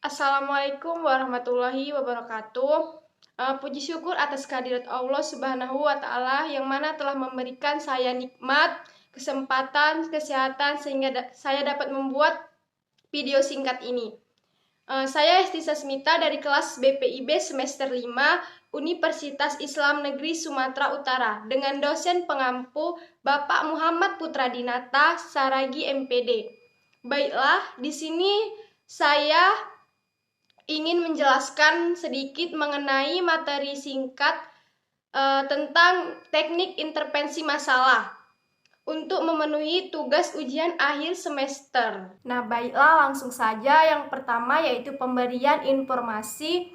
Assalamualaikum warahmatullahi wabarakatuh. Puji syukur atas kehadirat Allah Subhanahu wa Ta'ala yang mana telah memberikan saya nikmat, kesempatan, kesehatan sehingga saya dapat membuat video singkat ini. Saya Esti Sasmita dari kelas BPIB semester 5 Universitas Islam Negeri Sumatera Utara dengan dosen pengampu Bapak Muhammad Putra Dinata Saragi MPD. Baiklah, di sini saya ingin menjelaskan sedikit mengenai materi singkat tentang teknik intervensi masalah untuk memenuhi tugas ujian akhir semester. Nah, baiklah langsung saja. Yang pertama yaitu pemberian informasi.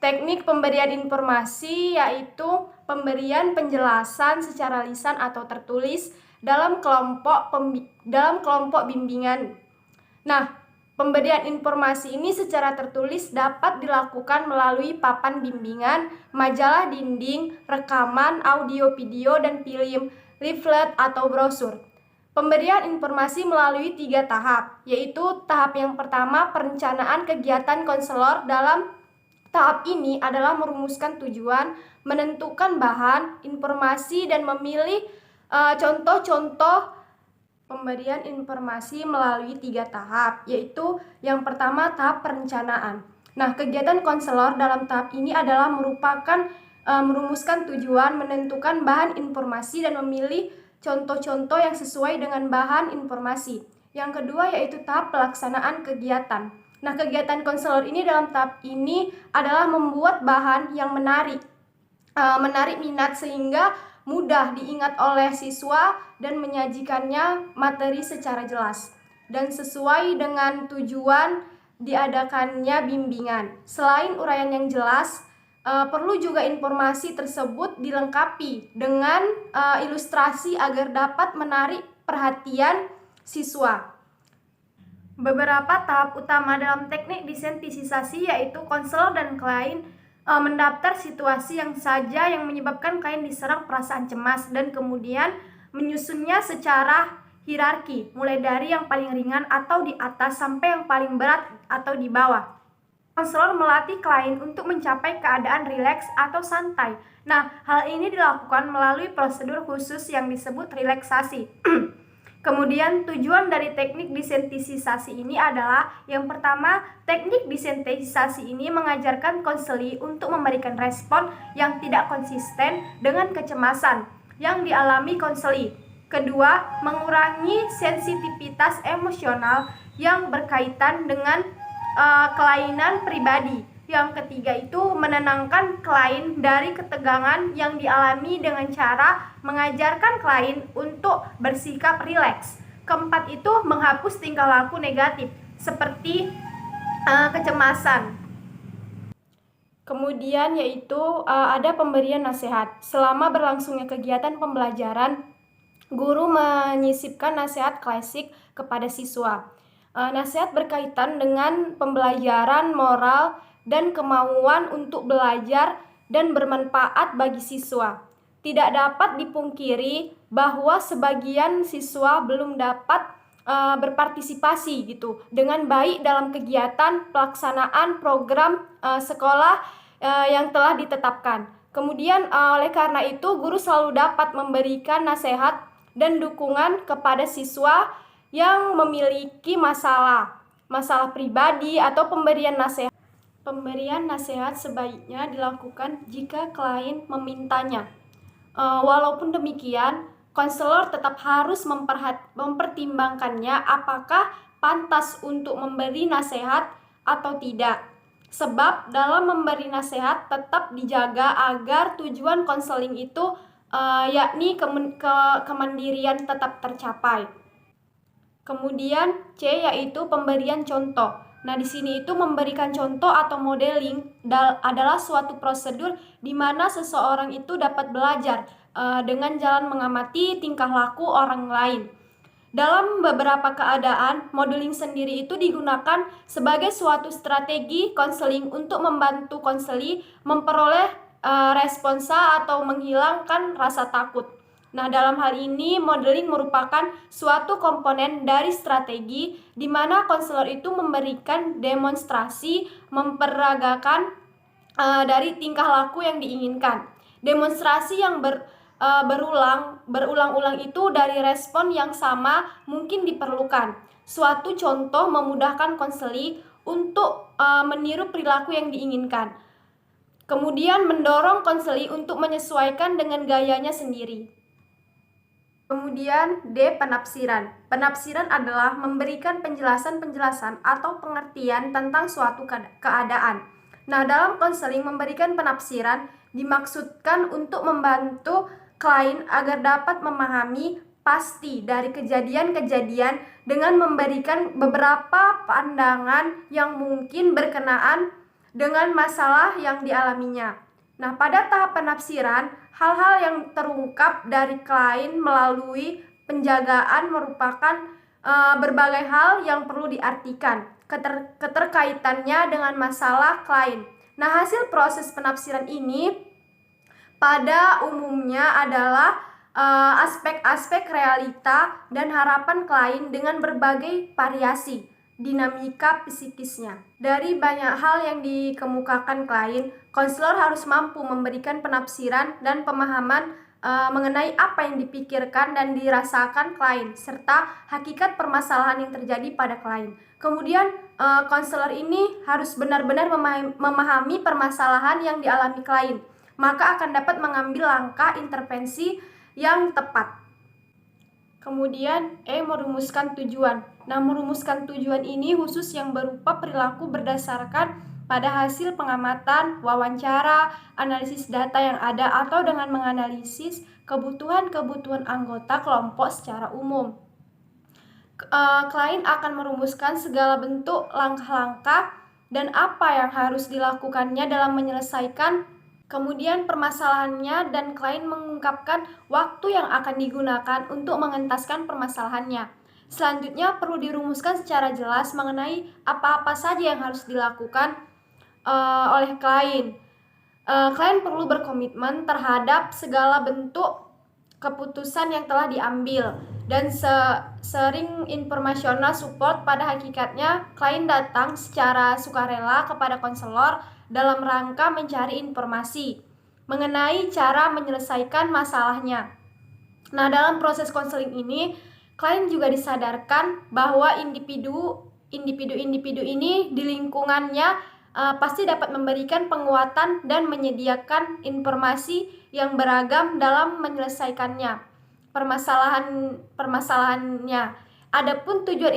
Teknik pemberian informasi yaitu pemberian penjelasan secara lisan atau tertulis dalam kelompok bimbingan. Nah, pemberian informasi ini secara tertulis dapat dilakukan melalui papan bimbingan, majalah dinding, rekaman, audio, video, dan film, leaflet, atau brosur. Pemberian informasi melalui 3 tahap, yaitu tahap yang pertama perencanaan kegiatan konselor. Dalam tahap ini adalah merumuskan tujuan, menentukan bahan, informasi, dan memilih contoh-contoh pemberian informasi melalui 3 tahap, yaitu yang pertama tahap perencanaan. Nah, kegiatan konselor dalam tahap ini adalah merumuskan tujuan, menentukan bahan informasi, dan memilih contoh-contoh yang sesuai dengan bahan informasi. Yang kedua yaitu tahap pelaksanaan kegiatan. Nah, kegiatan konselor ini dalam tahap ini adalah membuat bahan yang menarik minat sehingga mudah diingat oleh siswa dan menyajikannya materi secara jelas dan sesuai dengan tujuan diadakannya bimbingan. Selain uraian yang jelas, perlu juga informasi tersebut dilengkapi dengan ilustrasi agar dapat menarik perhatian siswa. Beberapa tahap utama dalam teknik desensitisasi yaitu konselor dan klien mendaftar situasi yang menyebabkan klien diserang perasaan cemas dan kemudian menyusunnya secara hierarki, mulai dari yang paling ringan atau di atas sampai yang paling berat atau di bawah. Konselor melatih klien untuk mencapai keadaan rileks atau santai. Nah, hal ini dilakukan melalui prosedur khusus yang disebut relaksasi. Kemudian tujuan dari teknik desensitisasi ini adalah yang pertama, teknik desensitisasi ini mengajarkan konseli untuk memberikan respon yang tidak konsisten dengan kecemasan yang dialami konseli. Kedua, mengurangi sensitivitas emosional yang berkaitan dengan kelainan pribadi. Yang ketiga itu menenangkan klien dari ketegangan yang dialami dengan cara mengajarkan klien untuk bersikap rileks. Keempat itu menghapus tingkah laku negatif seperti kecemasan. Kemudian yaitu ada pemberian nasihat. Selama berlangsungnya kegiatan pembelajaran, guru menyisipkan nasihat klasik kepada siswa. Nasihat berkaitan dengan pembelajaran moral dan kemauan untuk belajar dan bermanfaat bagi siswa. Tidak dapat dipungkiri bahwa sebagian siswa belum dapat berpartisipasi dengan baik dalam kegiatan pelaksanaan program sekolah yang telah ditetapkan. Kemudian oleh karena itu guru selalu dapat memberikan nasihat dan dukungan kepada siswa yang memiliki masalah pribadi atau pemberian nasihat. Pemberian nasihat sebaiknya dilakukan jika klien memintanya. Walaupun demikian, konselor tetap harus mempertimbangkannya apakah pantas untuk memberi nasihat atau tidak. Sebab dalam memberi nasihat tetap dijaga agar tujuan konseling itu yakni kemandirian tetap tercapai. Kemudian C yaitu pemberian contoh. Nah, di sini itu memberikan contoh atau modeling adalah suatu prosedur di mana seseorang itu dapat belajar dengan jalan mengamati tingkah laku orang lain. Dalam beberapa keadaan, modeling sendiri itu digunakan sebagai suatu strategi konseling untuk membantu konseli memperoleh responsa atau menghilangkan rasa takut. Nah, dalam hal ini modeling merupakan suatu komponen dari strategi di mana konselor itu memberikan demonstrasi memperagakan dari tingkah laku yang diinginkan. Demonstrasi yang berulang-ulang itu dari respon yang sama mungkin diperlukan. Suatu contoh memudahkan konseli untuk meniru perilaku yang diinginkan. Kemudian mendorong konseli untuk menyesuaikan dengan gayanya sendiri. Kemudian D. Penafsiran. Penafsiran adalah memberikan penjelasan-penjelasan atau pengertian tentang suatu keadaan. Nah, dalam konseling memberikan penafsiran dimaksudkan untuk membantu klien agar dapat memahami pasti dari kejadian-kejadian dengan memberikan beberapa pandangan yang mungkin berkenaan dengan masalah yang dialaminya. Nah, pada tahap penafsiran, hal-hal yang terungkap dari klien melalui penjagaan merupakan berbagai hal yang perlu diartikan, keterkaitannya dengan masalah klien. Nah, hasil proses penafsiran ini pada umumnya adalah aspek-aspek realita dan harapan klien dengan berbagai variasi dinamika psikisnya. Dari banyak hal yang dikemukakan klien, konselor harus mampu memberikan penafsiran dan pemahaman mengenai apa yang dipikirkan dan dirasakan klien, serta hakikat permasalahan yang terjadi pada klien. Kemudian, konselor ini harus benar-benar memahami permasalahan yang dialami klien, maka akan dapat mengambil langkah intervensi yang tepat. Kemudian merumuskan tujuan. Nah, merumuskan tujuan ini khusus yang berupa perilaku berdasarkan pada hasil pengamatan, wawancara, analisis data yang ada, atau dengan menganalisis kebutuhan-kebutuhan anggota kelompok secara umum. Klien akan merumuskan segala bentuk langkah-langkah dan apa yang harus dilakukannya dalam menyelesaikan kemudian permasalahannya, dan klien mengungkapkan waktu yang akan digunakan untuk mengentaskan permasalahannya. Selanjutnya perlu dirumuskan secara jelas mengenai apa-apa saja yang harus dilakukan oleh klien. Klien perlu berkomitmen terhadap segala bentuk keputusan yang telah diambil, dan sering informasional support. Pada hakikatnya, klien datang secara sukarela kepada konselor dalam rangka mencari informasi mengenai cara menyelesaikan masalahnya. Nah, dalam proses konseling ini, klien juga disadarkan bahwa individu ini di lingkungannya pasti dapat memberikan penguatan dan menyediakan informasi yang beragam dalam menyelesaikannya permasalahannya. Adapun tujuan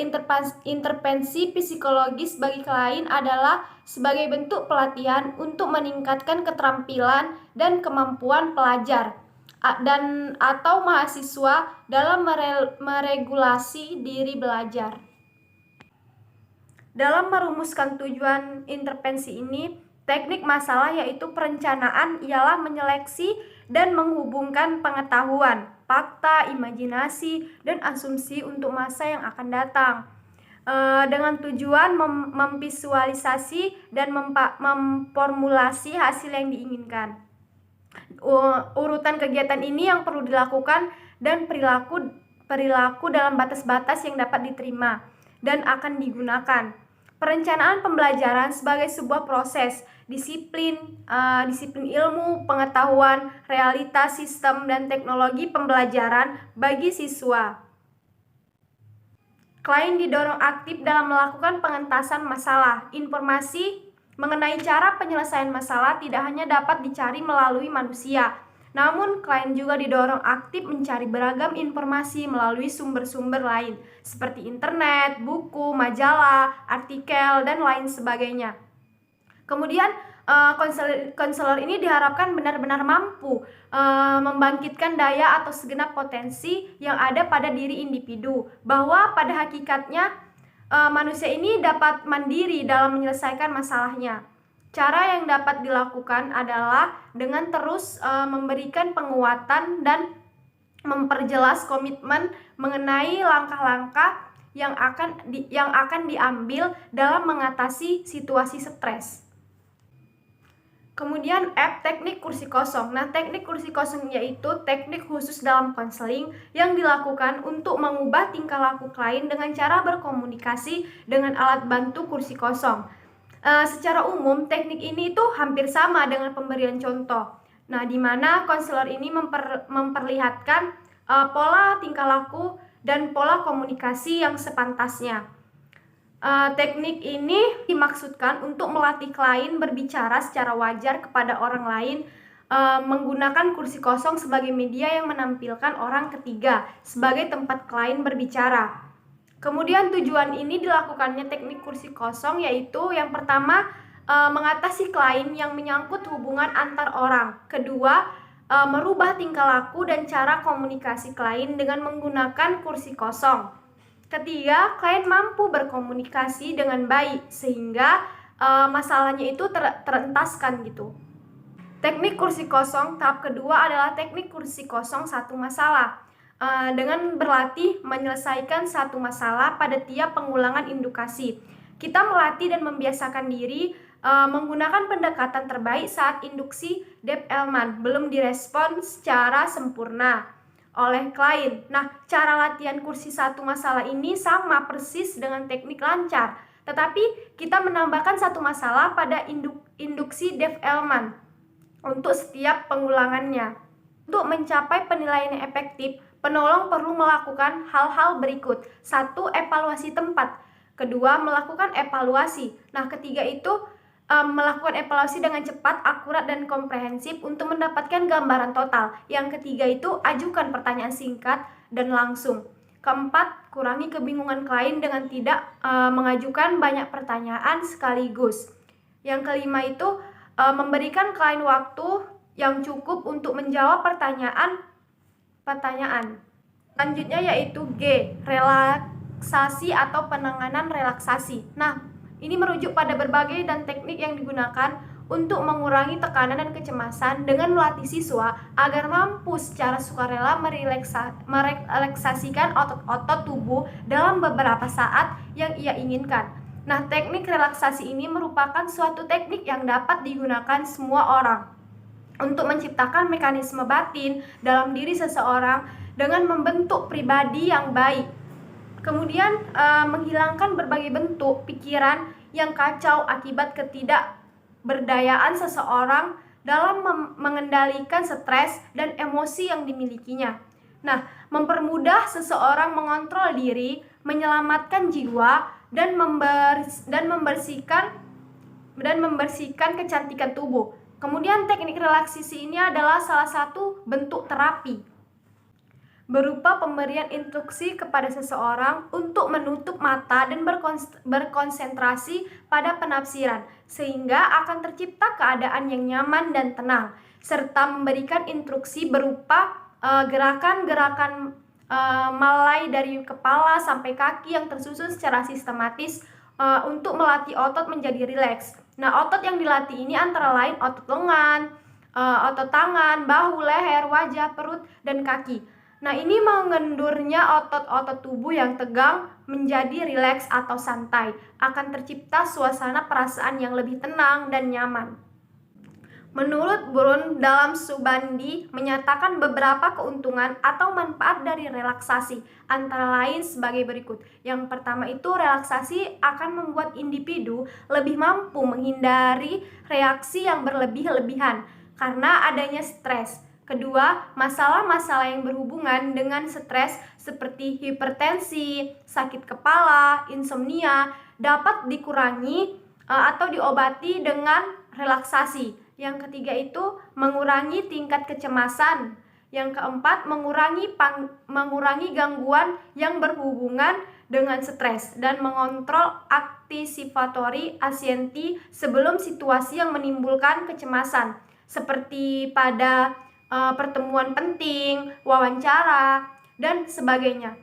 intervensi psikologis bagi klien adalah sebagai bentuk pelatihan untuk meningkatkan keterampilan dan kemampuan pelajar dan atau mahasiswa dalam meregulasi diri belajar. Dalam merumuskan tujuan intervensi ini, teknik masalah yaitu perencanaan ialah menyeleksi dan menghubungkan pengetahuan, fakta, imajinasi, dan asumsi untuk masa yang akan datang, dengan tujuan memvisualisasi dan memformulasi hasil yang diinginkan. Urutan kegiatan ini yang perlu dilakukan dan perilaku dalam batas-batas yang dapat diterima dan akan digunakan. Perencanaan pembelajaran sebagai sebuah proses, disiplin ilmu, pengetahuan, realitas, sistem, dan teknologi pembelajaran bagi siswa. Klien didorong aktif dalam melakukan pengentasan masalah. Informasi mengenai cara penyelesaian masalah tidak hanya dapat dicari melalui manusia, namun klien juga didorong aktif mencari beragam informasi melalui sumber-sumber lain seperti internet, buku, majalah, artikel, dan lain sebagainya. Kemudian konselor ini diharapkan benar-benar mampu membangkitkan daya atau segenap potensi yang ada pada diri individu, bahwa pada hakikatnya manusia ini dapat mandiri dalam menyelesaikan masalahnya. Cara yang dapat dilakukan adalah dengan terus memberikan penguatan dan memperjelas komitmen mengenai langkah-langkah yang akan diambil dalam mengatasi situasi stres. Kemudian F, teknik kursi kosong. Nah, teknik kursi kosong yaitu teknik khusus dalam konseling yang dilakukan untuk mengubah tingkah laku klien dengan cara berkomunikasi dengan alat bantu kursi kosong. Secara umum, teknik ini itu hampir sama dengan pemberian contoh. Nah, di mana konselor ini memperlihatkan pola tingkah laku dan pola komunikasi yang sepantasnya. Teknik ini dimaksudkan untuk melatih klien berbicara secara wajar kepada orang lain menggunakan kursi kosong sebagai media yang menampilkan orang ketiga sebagai tempat klien berbicara. Kemudian tujuan ini dilakukannya teknik kursi kosong yaitu yang pertama mengatasi klien yang menyangkut hubungan antar orang. Kedua, merubah tingkah laku dan cara komunikasi klien dengan menggunakan kursi kosong. Ketiga, klien mampu berkomunikasi dengan baik sehingga masalahnya itu terentaskan gitu. Teknik kursi kosong tahap kedua adalah teknik kursi kosong satu masalah. Dengan berlatih menyelesaikan satu masalah pada tiap pengulangan indukasi. Kita melatih dan membiasakan diri menggunakan pendekatan terbaik saat induksi Depp-Ellman belum direspon secara sempurna oleh klien. Nah, cara latihan kursi satu masalah ini sama persis dengan teknik lancar, tetapi kita menambahkan satu masalah pada induksi Depp-Ellman untuk setiap pengulangannya. Untuk mencapai penilaian yang efektif, penolong perlu melakukan hal-hal berikut. 1. Evaluasi tempat. Kedua, melakukan evaluasi. Nah, ketiga itu melakukan evaluasi dengan cepat, akurat, dan komprehensif untuk mendapatkan gambaran total. Yang ketiga itu ajukan pertanyaan singkat dan langsung. Keempat, kurangi kebingungan klien dengan tidak mengajukan banyak pertanyaan sekaligus. Yang kelima itu memberikan klien waktu yang cukup untuk menjawab pertanyaan. Selanjutnya yaitu G, relaksasi atau penanganan relaksasi. Nah, ini merujuk pada berbagai dan teknik yang digunakan untuk mengurangi tekanan dan kecemasan dengan melatih siswa agar mampu secara sukarela merelaksasikan otot-otot tubuh dalam beberapa saat yang ia inginkan. Nah, teknik relaksasi ini merupakan suatu teknik yang dapat digunakan semua orang untuk menciptakan mekanisme batin dalam diri seseorang dengan membentuk pribadi yang baik. Kemudian menghilangkan berbagai bentuk pikiran yang kacau akibat ketidakberdayaan seseorang dalam mengendalikan stres dan emosi yang dimilikinya. Nah, mempermudah seseorang mengontrol diri, menyelamatkan jiwa, dan membersihkan kecantikan tubuh. Kemudian teknik relaksasi ini adalah salah satu bentuk terapi berupa pemberian instruksi kepada seseorang untuk menutup mata dan berkonsentrasi pada penafsiran, sehingga akan tercipta keadaan yang nyaman dan tenang, serta memberikan instruksi berupa gerakan-gerakan malai dari kepala sampai kaki yang tersusun secara sistematis untuk melatih otot menjadi rileks. Nah, otot yang dilatih ini antara lain otot lengan, otot tangan, bahu, leher, wajah, perut, dan kaki. Nah, ini mengendurnya otot-otot tubuh yang tegang menjadi rileks atau santai. Akan tercipta suasana perasaan yang lebih tenang dan nyaman. Menurut Brun dalam Subandi menyatakan beberapa keuntungan atau manfaat dari relaksasi, antara lain sebagai berikut. Yang pertama itu relaksasi akan membuat individu lebih mampu menghindari reaksi yang berlebih-lebihan karena adanya stres. Kedua, masalah-masalah yang berhubungan dengan stres seperti hipertensi, sakit kepala, insomnia dapat dikurangi atau diobati dengan relaksasi. Yang ketiga itu mengurangi tingkat kecemasan. Yang keempat, mengurangi gangguan yang berhubungan dengan stres dan mengontrol anticipatory anxiety sebelum situasi yang menimbulkan kecemasan seperti pada pertemuan penting, wawancara, dan sebagainya.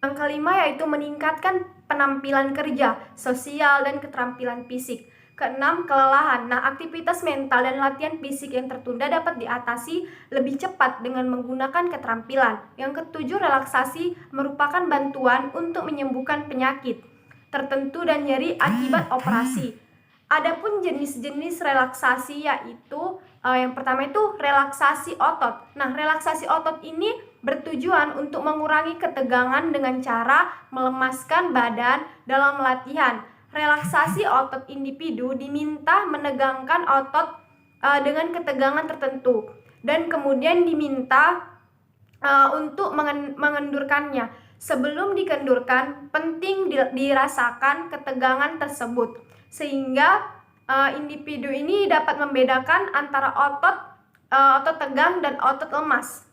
Yang kelima yaitu meningkatkan penampilan kerja, sosial, dan keterampilan fisik. Keenam, kelelahan. Nah, aktivitas mental dan latihan fisik yang tertunda dapat diatasi lebih cepat dengan menggunakan keterampilan. Yang ketujuh, relaksasi merupakan bantuan untuk menyembuhkan penyakit tertentu dan nyeri akibat operasi. Adapun jenis-jenis relaksasi yaitu yang pertama itu relaksasi otot. Nah, relaksasi otot ini bertujuan untuk mengurangi ketegangan dengan cara melemaskan badan dalam latihan. Relaksasi otot individu diminta menegangkan otot dengan ketegangan tertentu dan kemudian diminta untuk mengendurkannya. Sebelum dikendurkan, penting dirasakan ketegangan tersebut sehingga individu ini dapat membedakan antara otot tegang dan otot lemas.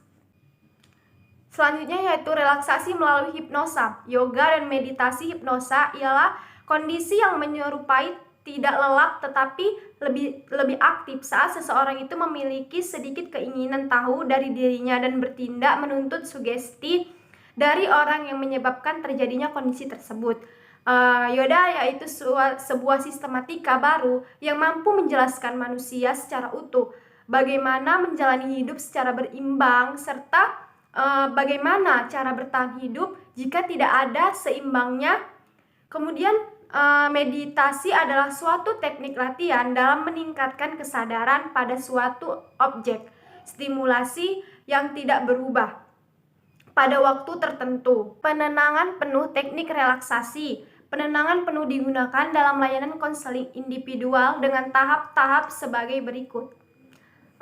Selanjutnya yaitu relaksasi melalui hipnosa. Yoga dan meditasi hipnosa ialah kondisi yang menyerupai tidak lelap tetapi lebih aktif saat seseorang itu memiliki sedikit keinginan tahu dari dirinya dan bertindak menuntut sugesti dari orang yang menyebabkan terjadinya kondisi tersebut. Yoga yaitu sebuah sistematika baru yang mampu menjelaskan manusia secara utuh, bagaimana menjalani hidup secara berimbang, serta bagaimana cara bertahan hidup jika tidak ada seimbangnya. Kemudian meditasi adalah suatu teknik latihan dalam meningkatkan kesadaran pada suatu objek stimulasi yang tidak berubah pada waktu tertentu. Penenangan penuh. Teknik relaksasi penenangan penuh digunakan dalam layanan konseling individual dengan tahap-tahap sebagai berikut.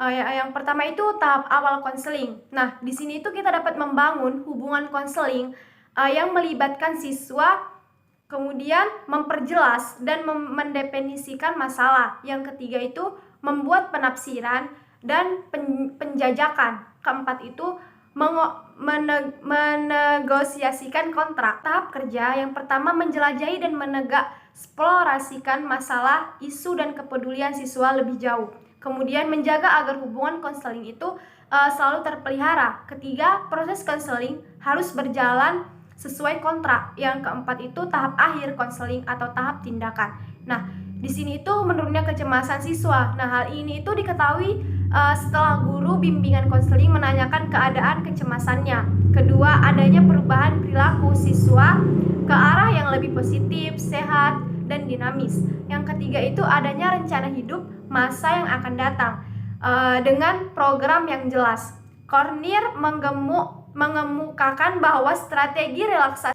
Yang pertama itu tahap awal konseling. Nah, di sini itu kita dapat membangun hubungan konseling yang melibatkan siswa, kemudian memperjelas dan mendefinisikan masalah. Yang ketiga itu membuat penafsiran dan penjajakan. Keempat itu menegosiasikan kontrak. Tahap kerja yang pertama menjelajahi dan mengeksplorasikan masalah, isu, dan kepedulian siswa lebih jauh. Kemudian menjaga agar hubungan konseling itu selalu terpelihara. Ketiga, proses konseling harus berjalan sesuai kontrak. Yang keempat itu tahap akhir konseling atau tahap tindakan. Nah, di sini itu menurunnya kecemasan siswa. Nah, hal ini itu diketahui setelah guru bimbingan konseling menanyakan keadaan kecemasannya. Kedua, adanya perubahan perilaku siswa ke arah yang lebih positif, sehat, dan dinamis. Yang ketiga itu adanya rencana hidup masa yang akan datang dengan program yang jelas. Kornir mengemukakan bahwa strategi relaksasi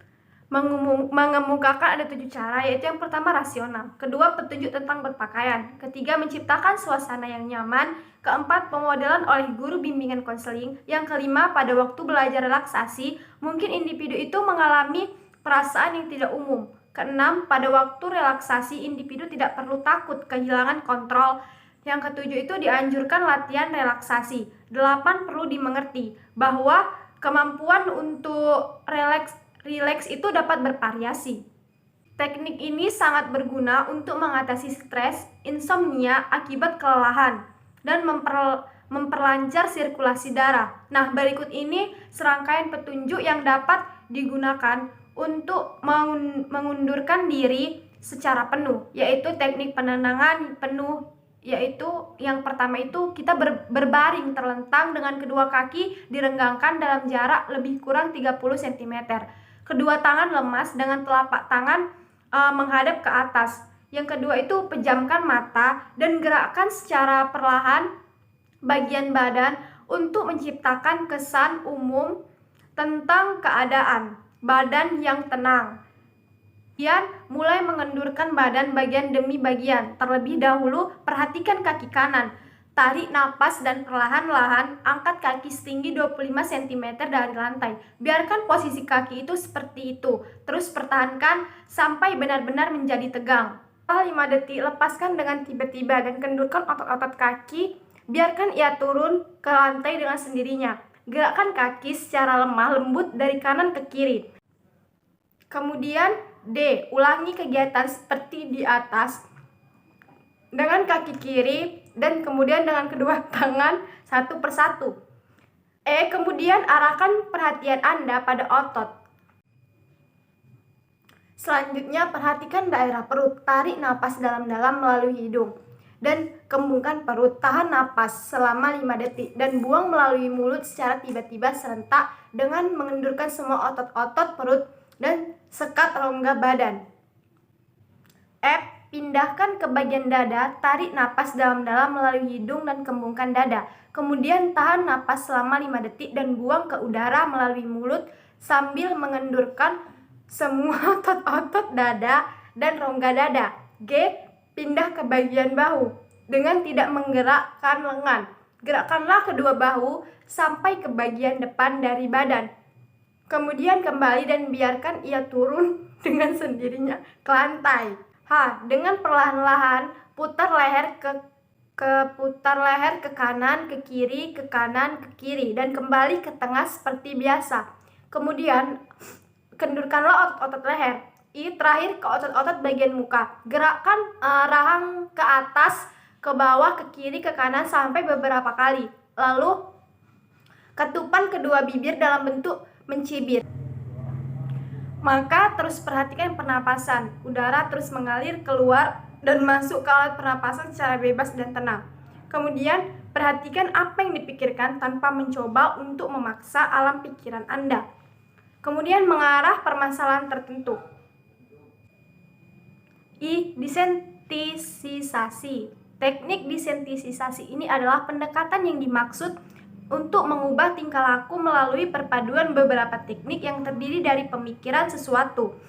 mengemukakan ada 7 cara, yaitu yang pertama rasional, kedua petunjuk tentang berpakaian, ketiga menciptakan suasana yang nyaman, keempat pemodelan oleh guru bimbingan konseling, yang kelima pada waktu belajar relaksasi mungkin individu itu mengalami perasaan yang tidak umum. Keenam, pada waktu relaksasi individu tidak perlu takut kehilangan kontrol. Yang ketujuh itu dianjurkan latihan relaksasi. 8, perlu dimengerti bahwa kemampuan untuk rileks itu dapat bervariasi. Teknik ini sangat berguna untuk mengatasi stres, insomnia akibat kelelahan, dan memperlancar sirkulasi darah. Nah, berikut ini serangkaian petunjuk yang dapat digunakan untuk mengundurkan diri secara penuh, yaitu teknik penenangan penuh, yaitu yang pertama itu kita berbaring terlentang dengan kedua kaki direnggangkan dalam jarak lebih kurang 30 cm. Kedua tangan lemas dengan telapak tangan menghadap ke atas. Yang kedua itu pejamkan mata dan gerakkan secara perlahan bagian badan untuk menciptakan kesan umum tentang keadaan badan yang tenang. Kemudian mulai mengendurkan badan bagian demi bagian. Terlebih dahulu perhatikan kaki kanan. Tarik napas dan perlahan-lahan angkat kaki setinggi 25 cm dari lantai. Biarkan posisi kaki itu seperti itu. Terus pertahankan sampai benar-benar menjadi tegang. 5 detik, lepaskan dengan tiba-tiba dan kendurkan otot-otot kaki. Biarkan ia turun ke lantai dengan sendirinya. Gerakkan kaki secara lemah lembut dari kanan ke kiri. Kemudian D. Ulangi kegiatan seperti di atas dengan kaki kiri dan kemudian dengan kedua tangan satu persatu. E. Kemudian arahkan perhatian Anda pada otot. Selanjutnya perhatikan daerah perut. Tarik napas dalam-dalam melalui hidung dan kembungkan perut. Tahan napas selama 5 detik dan buang melalui mulut secara tiba-tiba serentak dengan mengendurkan semua otot-otot perut dan sekat rongga badan. F. Pindahkan ke bagian dada, tarik napas dalam-dalam melalui hidung dan kembungkan dada. Kemudian tahan napas selama 5 detik dan buang ke udara melalui mulut sambil mengendurkan semua otot-otot dada dan rongga dada. G. Pindah ke bagian bahu dengan tidak menggerakkan lengan. Gerakkanlah kedua bahu sampai ke bagian depan dari badan. Kemudian kembali dan biarkan ia turun dengan sendirinya ke lantai. H. Dengan perlahan-lahan putar leher putar leher ke kanan, ke kiri, ke kanan, ke kiri, dan kembali ke tengah seperti biasa. Kemudian kendurkanlah otot-otot leher. I. Terakhir ke otot-otot bagian muka. Gerakkan rahang ke atas, ke bawah, ke kiri, ke kanan sampai beberapa kali. Lalu ketupan kedua bibir dalam bentuk mencibir. Maka terus perhatikan pernapasan. Udara terus mengalir keluar dan masuk ke alat pernapasan secara bebas dan tenang. Kemudian perhatikan apa yang dipikirkan tanpa mencoba untuk memaksa alam pikiran Anda. Kemudian mengarah permasalahan tertentu. I. Desensitisasi. Teknik desensitisasi ini adalah pendekatan yang dimaksud untuk mengubah tingkah laku melalui perpaduan beberapa teknik yang terdiri dari pemikiran sesuatu,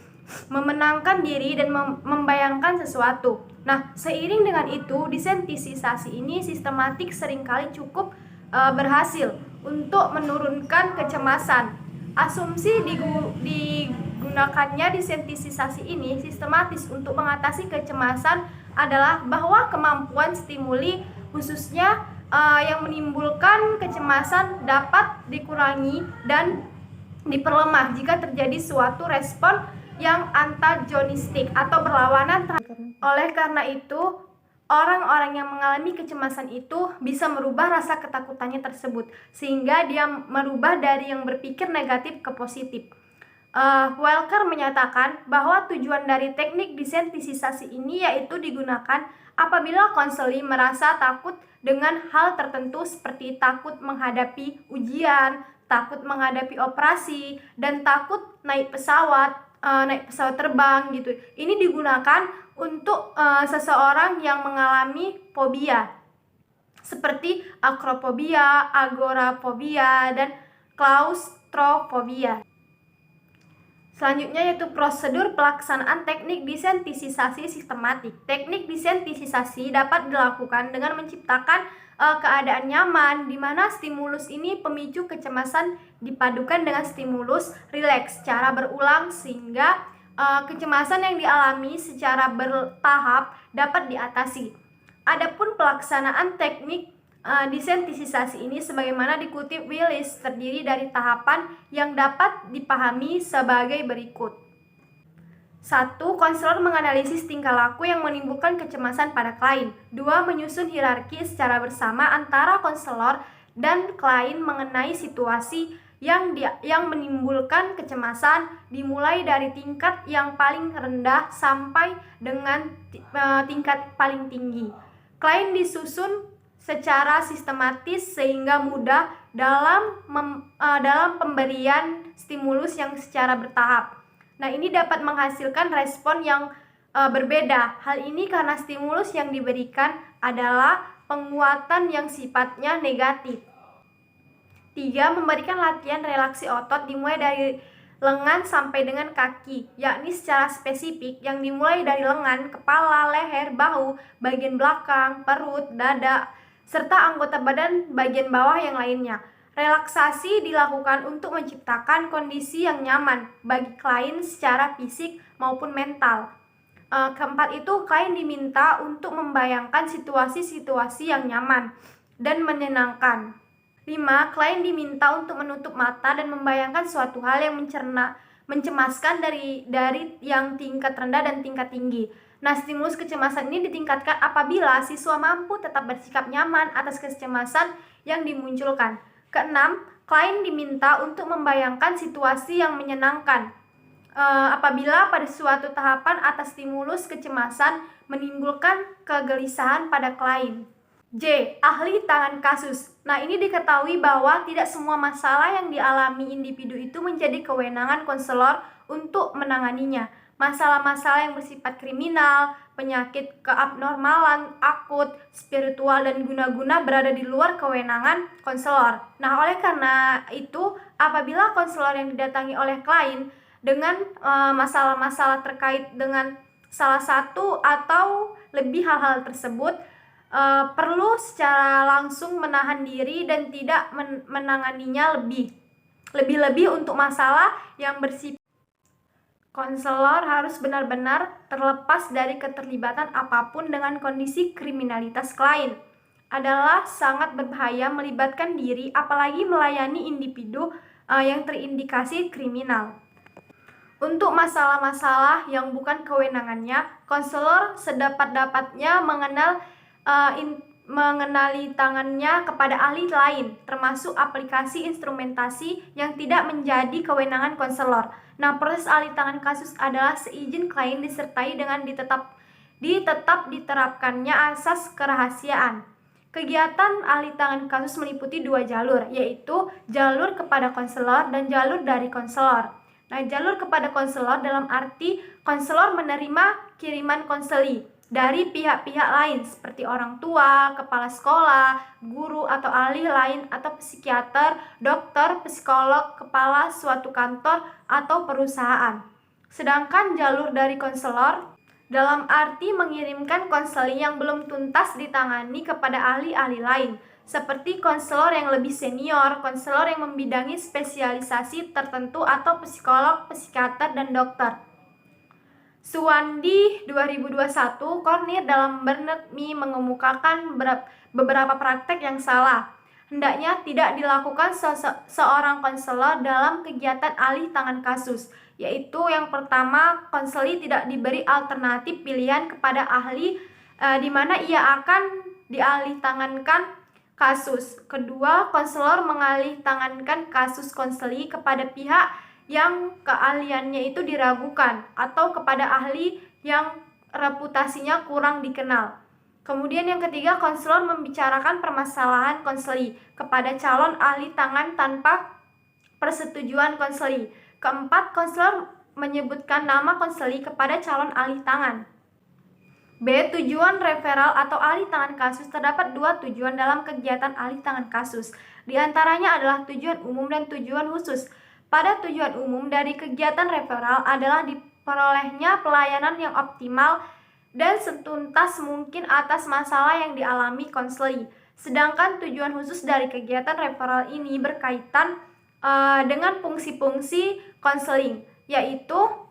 memenangkan diri, dan membayangkan sesuatu. Nah, seiring dengan itu, desensitisasi ini sistematik seringkali cukup berhasil untuk menurunkan kecemasan. Asumsi digunakannya desensitisasi ini sistematis untuk mengatasi kecemasan adalah bahwa kemampuan stimuli khususnya yang menimbulkan kecemasan dapat dikurangi dan diperlemah jika terjadi suatu respon yang antagonistik atau berlawanan terhadap. Oleh karena itu, orang-orang yang mengalami kecemasan itu bisa merubah rasa ketakutannya tersebut sehingga dia merubah dari yang berpikir negatif ke positif. Welker menyatakan bahwa tujuan dari teknik desensitisasi ini yaitu digunakan apabila konseli merasa takut dengan hal tertentu seperti takut menghadapi ujian, takut menghadapi operasi, dan takut naik pesawat terbang gitu. Ini digunakan untuk seseorang yang mengalami fobia seperti akrofobia, agorafobia, dan klaustrofobia. Selanjutnya yaitu prosedur pelaksanaan teknik desensitisasi sistematik. Teknik desensitisasi dapat dilakukan dengan menciptakan keadaan nyaman di mana stimulus ini pemicu kecemasan dipadukan dengan stimulus rileks secara berulang sehingga kecemasan yang dialami secara bertahap dapat diatasi. Adapun pelaksanaan teknik desensitisasi ini sebagaimana dikutip Willis terdiri dari tahapan yang dapat dipahami sebagai berikut. 1. Konselor menganalisis tingkah laku yang menimbulkan kecemasan pada klien. 2. Menyusun hierarki secara bersama antara konselor dan klien mengenai situasi yang menimbulkan kecemasan dimulai dari tingkat yang paling rendah sampai dengan tingkat paling tinggi. Klien disusun secara sistematis sehingga mudah dalam pemberian stimulus yang secara bertahap. Nah, ini dapat menghasilkan respon yang berbeda. Hal ini karena stimulus yang diberikan adalah penguatan yang sifatnya negatif. 3. Memberikan latihan relaksi otot dimulai dari lengan sampai dengan kaki, yakni secara spesifik yang dimulai dari lengan, kepala, leher, bahu, bagian belakang, perut, dada, serta anggota badan bagian bawah yang lainnya. Relaksasi dilakukan untuk menciptakan kondisi yang nyaman bagi klien secara fisik maupun mental. Keempat itu, klien diminta untuk membayangkan situasi-situasi yang nyaman dan menyenangkan. 5. Klien diminta untuk menutup mata dan membayangkan suatu hal yang mencemaskan dari yang tingkat rendah dan tingkat tinggi. Nah, stimulus kecemasan ini ditingkatkan apabila siswa mampu tetap bersikap nyaman atas kecemasan yang dimunculkan. Keenam, klien diminta untuk membayangkan situasi yang menyenangkan. Apabila pada suatu tahapan atas stimulus kecemasan menimbulkan kegelisahan pada klien. J. Ahli tangan kasus. Nah, ini diketahui bahwa tidak semua masalah yang dialami individu itu menjadi kewenangan konselor untuk menanganinya. masalah-masalah yang bersifat kriminal, penyakit keabnormalan, akut, spiritual, dan guna-guna berada di luar kewenangan konselor. Nah, oleh karena itu, apabila konselor yang didatangi oleh klien dengan masalah-masalah terkait dengan salah satu atau lebih hal-hal tersebut, perlu secara langsung menahan diri dan tidak menanganinya lebih-lebih untuk masalah yang bersifat. Konselor harus benar-benar terlepas dari keterlibatan apapun dengan kondisi kriminalitas klien. Adalah sangat berbahaya melibatkan diri, apalagi melayani individu yang terindikasi kriminal. Untuk masalah-masalah yang bukan kewenangannya, konselor sedapat-dapatnya mengenali tangannya kepada ahli lain, termasuk aplikasi instrumentasi yang tidak menjadi kewenangan konselor. Nah, proses alih tangan kasus adalah seizin klien disertai dengan diterapkannya asas kerahasiaan. Kegiatan alih tangan kasus meliputi 2 jalur, yaitu jalur kepada konselor dan jalur dari konselor. Nah, jalur kepada konselor dalam arti konselor menerima kiriman konseli dari pihak-pihak lain seperti orang tua, kepala sekolah, guru atau ahli lain atau psikiater, dokter, psikolog, kepala suatu kantor atau perusahaan. Sedangkan jalur dari konselor dalam arti mengirimkan konseling yang belum tuntas ditangani kepada ahli-ahli lain, seperti konselor yang lebih senior, konselor yang membidangi spesialisasi tertentu atau psikolog, psikiater, dan dokter. Suwandi 2021, Kornir dalam Bernard-Me mengemukakan beberapa praktek yang salah. Hendaknya tidak dilakukan seorang konselor dalam kegiatan alih tangan kasus, yaitu yang pertama, konseli tidak diberi alternatif pilihan kepada ahli di mana ia akan dialih tangankan kasus. Kedua, konselor mengalih tangankan kasus konseli kepada pihak yang keahliannya itu diragukan atau kepada ahli yang reputasinya kurang dikenal. Kemudian yang ketiga, konselor membicarakan permasalahan konseli kepada calon ahli tangan tanpa persetujuan konseli. Keempat, konselor menyebutkan nama konseli kepada calon ahli tangan. B. Tujuan referral atau alih tangan kasus. Terdapat 2 tujuan dalam kegiatan alih tangan kasus. Di antaranya adalah tujuan umum dan tujuan khusus. Pada tujuan umum dari kegiatan referral adalah diperolehnya pelayanan yang optimal dan setuntas mungkin atas masalah yang dialami konseli. Sedangkan tujuan khusus dari kegiatan referral ini berkaitan dengan fungsi-fungsi konseling, yaitu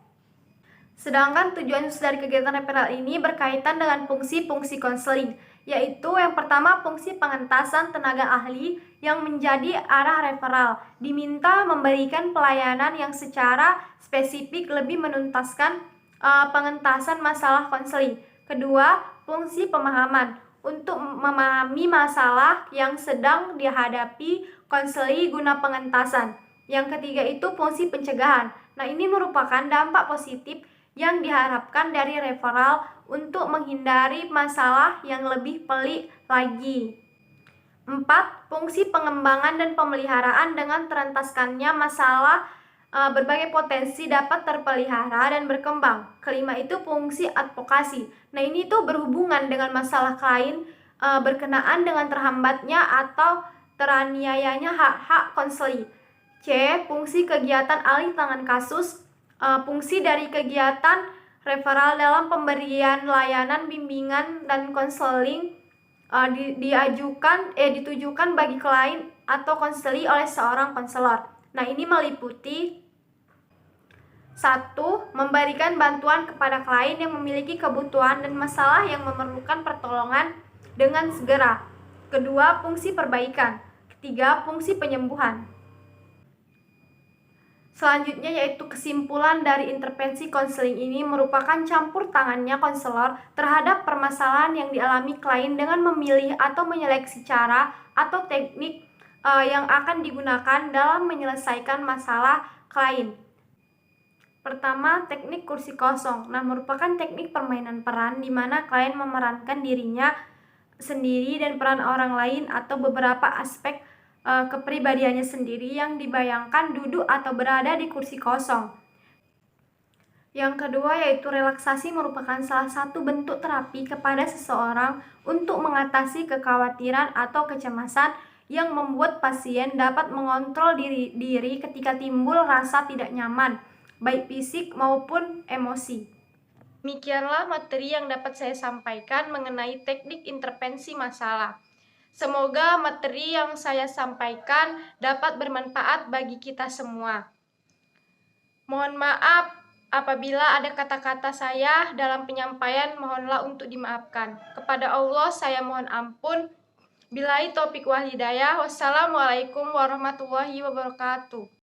sedangkan tujuan khusus dari kegiatan referral ini berkaitan dengan fungsi-fungsi konseling, yaitu yang pertama fungsi pengentasan tenaga ahli yang menjadi arah referral, diminta memberikan pelayanan yang secara spesifik lebih menuntaskan pengentasan masalah konseling. Kedua, fungsi pemahaman untuk memahami masalah yang sedang dihadapi konseli guna pengentasan. Yang ketiga itu fungsi pencegahan. Nah, ini merupakan dampak positif yang diharapkan dari referral untuk menghindari masalah yang lebih pelik lagi. 4. Fungsi pengembangan dan pemeliharaan. Dengan terentaskannya masalah berbagai potensi dapat terpelihara dan berkembang. Kelima itu fungsi advokasi. Nah, ini tuh berhubungan dengan masalah klien berkenaan dengan terhambatnya atau teraniayanya hak-hak konseli. C. Fungsi kegiatan alih tangan kasus. Fungsi dari kegiatan referral dalam pemberian layanan bimbingan dan konseling ditujukan bagi klien atau konseli oleh seorang konselor. Nah, ini meliputi 1. Memberikan bantuan kepada klien yang memiliki kebutuhan dan masalah yang memerlukan pertolongan dengan segera. Kedua, fungsi perbaikan. Ketiga, fungsi penyembuhan. Selanjutnya yaitu kesimpulan dari intervensi konseling ini merupakan campur tangannya konselor terhadap permasalahan yang dialami klien dengan memilih atau menyeleksi cara atau teknik yang akan digunakan dalam menyelesaikan masalah klien. Pertama, teknik kursi kosong. Nah, merupakan teknik permainan peran di mana klien memerankan dirinya sendiri dan peran orang lain atau beberapa aspek kepribadiannya sendiri yang dibayangkan duduk atau berada di kursi kosong. Yang kedua yaitu relaksasi merupakan salah satu bentuk terapi kepada seseorang untuk mengatasi kekhawatiran atau kecemasan yang membuat pasien dapat mengontrol diri ketika timbul rasa tidak nyaman, baik fisik maupun emosi. Demikianlah materi yang dapat saya sampaikan mengenai teknik intervensi masalah. Semoga materi yang saya sampaikan dapat bermanfaat bagi kita semua. Mohon maaf apabila ada kata-kata saya dalam penyampaian, mohonlah untuk dimaafkan. Kepada Allah saya mohon ampun. Billahi taufik wal hidayah. Wassalamualaikum warahmatullahi wabarakatuh.